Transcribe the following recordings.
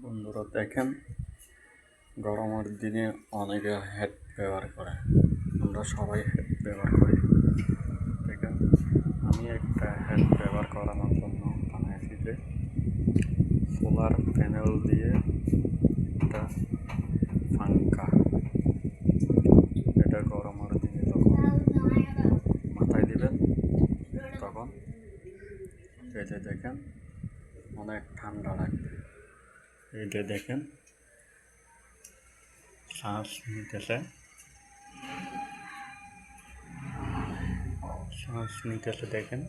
বন্ধুরা দেখেন, গরমের দিনে অনেকে হেড ব্যবহার করে। আমরা সবাই হেড ব্যবহার করি। দেখেন, আমি একটা হেড ব্যবহার করানোর জন্য বানিয়েছি যে সোলার প্যানেল দিয়ে একটা পাঙ্খা। এটা গরমের দিনে যখন মাথায় দিবেন তখন এই যে দেখেন অনেক ঠান্ডা লাগবে। এই যে দেখেন শ্বাস নিতেছে দেখেন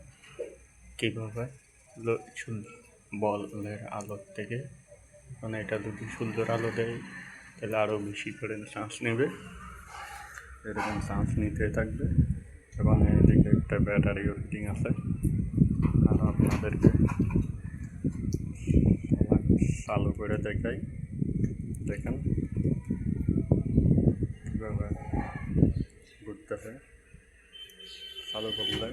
কীভাবে বলের আলোর থেকে, মানে এটা যদি সুন্দর আলো দেয় তাহলে আরও বেশি করে শ্বাস নেবে। এরকম শ্বাস নিতে থাকবে এবং এদিকে একটা ব্যাটারিও ফিটিং আছে। আর আপনাদেরকে চালু করে দেখাই, দেখেন কীভাবে ঘুরতেছে। চালু করলে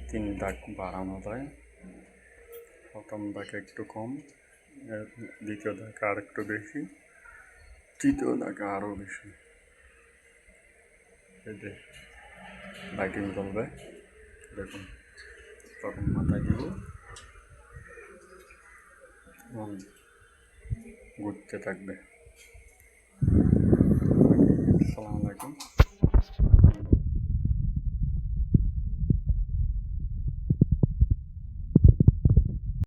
3 দাগ বাড়ানো যায়। প্রথম দাগ একটু কম, দ্বিতীয় দাগ আর একটু বেশি, তৃতীয় দাগ আরও বেশি। এই যে লাইটিং জ্বলবে, দেখুন তখন মাথায় দিব এবং ঘুরতে থাকবে। আসসালামু আলাইকুম।